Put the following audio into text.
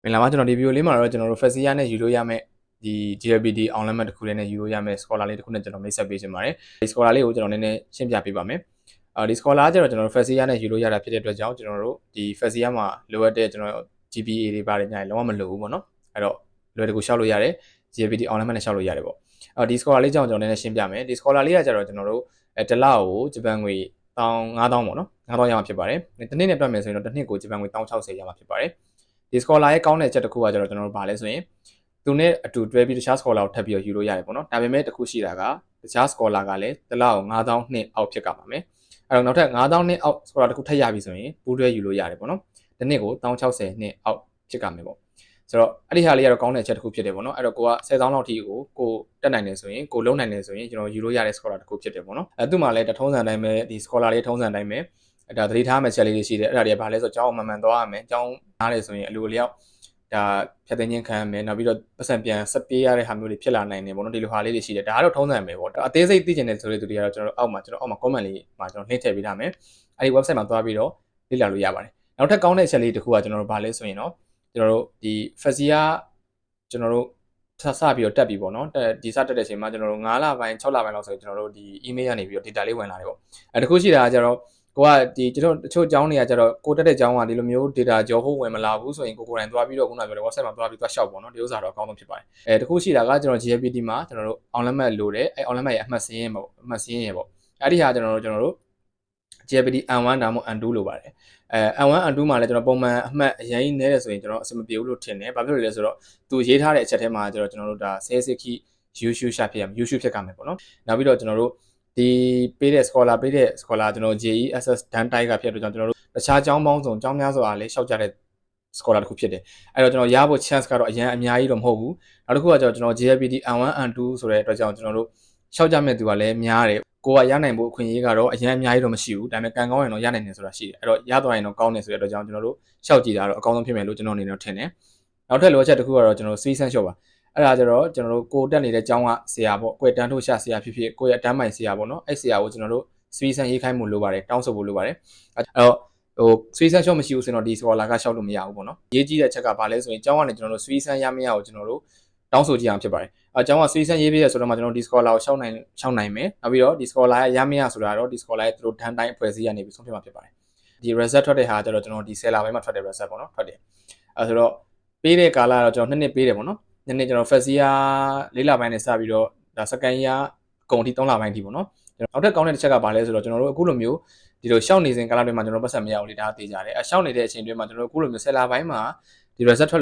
မင်္ဂလာပါကျွန်တော်ဒီဗီဒီယိုလေးမှာတော့ကျွန်တော်တို့ Fazia နဲ့ယူလို့ရမယ့်ဒီ GLPD online map တစ်ခုလေးနဲ့ယူလို့ရမယ့် scholar လေးတစ်ခုနဲ့ကျွန်တော်မိတ်ဆက်ပေးချင်ပါတယ်ဒီ scholar လေးကိုကျွန်တော်နည်းနည်းရှင်းပြပေးပါမယ်ဒီ scholar ကျတော့ကျွန်တော်တို့ Fazia နဲ့ယူလို့ရတာဖြစ်တဲ့အတွက်ကြောင့်ကျွန်တော်တို့ဒီ Fazia မှာလိုအပ်တဲ့ကျွန်တော် GPA တွေပါတယ်ညာလုံးဝမလိုဘူးပေါ့နော်အဲ့တော့လွယ်တကူရှောက်လို့ရတယ် GLPD online map နဲ့ရှောက်လို့ရတယ်ပေါ့ဒီ scholar လေးကြောင့်ကျွန်တော်နည်းနည်းရှင်းပြမယ်ဒီ scholar လေးကကျတော့ကျွန်တော်တို့တစ်လကိုဂျပန်ငွေ9000ပေါ့နော်9000ရမှာဖြစ်ပါတယ်တစ်နှစ်နဲ့တွက်မယ်ဆိုရင်တော့တစ်နှစ်ကိုဂျပန်ငွေ1060ရမှာဖြစ်ပါတယ်ဒီ scholar ရဲ့ကောင်းတဲ့ချက်တစ်ခုကကျတော့ကျွန်တော်တို့ဗာလဲဆိုရင်သူနဲ့အတူတွဲပြီးတခြား scholar ကိုထပ်ပြီးယူလို့ရတယ်ပေါ့နော်ဒါပေမဲ့တစ်ခုရှိတာကတခြား scholar ကလည်းတစ်လကို9000နှစ်အောက်ဖြစ်ကြပါမယ်အဲ့တော့နောက်ထပ်9000နှစ်အောက် scholar တစ်ခုထပ်ရပြီဆိုရင်ပူးတွဲယူလို့ရတယ်ပေါ့နော်တစ်နှစ်ကို1060နှစ်အောက်ဖြစ်ကြမယ်ပေါ့ဆိုတော့အဲ့ဒီဟာလေးကတော့ကောင်းတဲ့အချက်တစ်ခုဖြစ်တယ်ပေါ့နော်အဲ့တော့ကိုက10000လောက်ထိကိုတက်နိုင်တယ်ဆိုရင်ကိုလုံးနိုင်တယ်ဆိုရင်ကျွန်တော်ယူလို့ရတဲ့ scholar တစ်ခုဖြစ်တယ်ပေါ့နော်သူ့မှာလည်းတထုံးစံတိုင်းပဲဒီ scholar လေးထုံးစံတိုင်းပဲဒါသတိထားမယ့်ချက်လေးတွေရှိတယ်အဲ့ဒါတွေကဘာလဲဆိုတော့ကျောင်းမှန်သွားရမယ်ကျောင်းနားလေဆိုရင်အလိုလျောက်ဒါဖြတ်သိမ်းခြင်းခံရမယ်နောက်ပြီးတော့ပတ်စံပြန်ဆက်ပြေးရတဲ့ဟာမျိုးတွေဖြစ်လာနိုင်တယ်ပေါ့နော်ဒီလိုဟာလေးတွေရှိတယ်ဒါကတော့ထုံးစံပဲပေါ့အသေးစိတ်သိချင်တဲ့ဆိုတဲ့သူတွေကတော့ကျွန်တော်အောက်မှာ comment လေးမှာကျွန်တော်နှိပ်ထည့်ပေးထားမယ်အဲ့ဒီ website မှာသွားပြီးတော့လေ့လာလို့ရပါတယ်နောက်ထပ်ကောင်းတဲ့အချက်လေးတစ်ခုကကျွန်တော်တို့ဗာလဲဆိုရင်တော့ကျွန်တော်တို့ဒီ Fazia ကျွန်တော်တို့စပြီးတော့တက်ပြီပေါ့နော်ဒီစတက်တဲ့အချိန်မှာကျွန်တော်တို့9လပိုင်း6လပိုင်းလောက်ဆိုရင်ကျွန်တော်တို့ဒီ email ကနေပြီးတော့ data လေးဝင်လာတယ်ပေါ့တခုရှိတာကကျတော့ကိုကဒီကျွန်တော်တချို့အကြောင်းတွေကကျတော့ကိုတက်တဲ့အကြောင်းကဒီလိုမျိုး data ကြောဟုတ်ဝင်မလာဘူးဆိုရင်ကိုယ်တိုင်သွားပြီးတော့ခုနပြောတဲ့ website မှာသွားပြီးသွားရှောက်ပေါ့နော်ဒီဥစ္စာတော့အကောင်းဆုံးဖြစ်ပါတယ်တခုရှိတာကကျွန်တော် GLPD မှာကျွန်တော်တို့ online map လိုတယ်online map ရဲ့အမှတ်စင်းရင်ပေါ့အမှတ်စင်းရင်ပေါ့အဲ့ဒီဟာကျွန်တော်တို့ GLPD N1 ဒါမှမဟုတ် N2 လိုပါတယ်N1 N2 မှာလည်းကျွန်တော်ပုံမှန်အမှတ်အရင်နည်းတယ်ဆိုရင်ကျွန်တော်အဆင်မပြေဘူးလို့ထင်တယ်ဘာဖြစ်လို့လဲဆိုတော့သူရေးထားတဲ့အချက်ထဲမှာကျွန်တော်တို့ဒါဆဲစစ်ခိ USU ရှာဖြစ်ရမယ် USU ဖြစ်ကြမယ်ပေါ့နော်နောက်ပြီးတော့ကျွန်တော်တို့ဒီပေးတဲ့ scholar ကျွန်တော် JESS ဒန်တိုင်းကဖြစ်တော့ကျွန်တော်တို့တခြားကျောင်းပေါင်းစုံကျောင်းများစွာလည်းရှောက်ကြတဲ့ scholar တစ်ခုဖြစ်တယ်အဲ့တော့ကျွန်တော်ရဖို့ chance ကတော့အရင်အများကြီးတော့မဟုတ်ဘူးနောက်တစ်ခုကကျွန်တော် GLPD N1 N2 ဆိုတဲ့အတွက်ကြောင့်ကျွန်တော်တို့ရှောက်ကြမဲ့သူကလည်းများတယ်ကိုကရနိုင်ဖို့အခွင့်အရေးကတော့အရင်အများကြီးတော့မရှိဘူးဒါပေမဲ့ကံကောင်းရင်တော့ရနိုင်တယ်ဆိုတာရှိတယ်အဲ့တော့ရသွားရင်တော့ကောင်းတယ်ဆိုတဲ့အတွက်ကြောင့်ကျွန်တော်တို့ရှောက်ကြည့်တာတော့အကောင်းဆုံးဖြစ်မယ်လို့ကျွန်တော်အနေနဲ့ထင်တယ်နောက်ထပ်လိုအပ်ချက်တစ်ခုကတော့ကျွန်တော် Sweet Sense Shop ပါအဲ့ဒါကျတော့ကျွန်တော်တို့ကိုတက်နေတဲ့ကျောင်းကဆရာပေါ့ကိုယ်တန်းထုတ်ရှာဆရာဖြစ်ဖြစ်ကိုယ့်ရဲ့အတန်းပိုင်ဆရာပေါ့နော်အဲ့ဆရာကိုကျွန်တော်တို့ Sweet Sense ရေးခိုင်းမှုလိုပါတယ်တောင်းဆိုဖို့လိုပါတယ်အဲ့တော့Sweet Sense Shop မရှိဘူးဆိုတော့ဒီ scholar ကရှောက်လို့မရဘူးပေါ့နော်ရေးကြည့်တဲ့ချက်ကဘာလဲဆိုရင်ကျောင်းကနေကျွန်တော်တို့ Sweet Sense ရမရကိုကျွန်တော်တို့တောင်းဆိုကြည့်အောင်ဖြစ်ပါတယ်အကြောင်းက Sweet Sense ရေးပြရဆိုတော့မှကျွန်တော်ဒီ scholar ကိုရှောက်နိုင်မယ်နောက်ပြီးတော့ဒီ scholar ရဲ့ရမရဆိုတာတော့ဒီ scholar ရဲ့သူတို့ဒန်တိုင်းအဖွဲ့အစည်းကနေပြီးဆုံးဖြတ်မှာဖြစ်ပါတယ်ဒီ result ထွက်တဲ့ဟာကျတော့ကျွန်တော်ဒီ10လပိုင်းမှာထွက်တဲ့ result ပေါ့နော်ထွက်တယ်အဲဆိုတော့ပေးတဲ့ကာလကတော့ကျွန်တော်2နှစ်ပေးတယ်ပေါ့နော်2နှစ်ကျွန်တော် Fazia 4လပိုင်းနဲ့စပြီးတော့ဒါ second year အကုန်ထိ3လပိုင်းထိပေါ့နော်နောက်ထပ်ကောင်းတဲ့တစ်ချက်ကဘာလဲဆိုတော့ကျွန်တော်တို့အခုလိုမျိုးဒီလိုရှောက်နေစဉ်ကာလတွေမှာကျွန်တော်ပတ်စံမရဘူးလေဒါသိကြတယ်ရှောက်နေတဲ့အချိန်တွေမှာကျွန်တော်တို့အခုလိုမျိုး10လပိုင်းမှာဒီ result ထွက်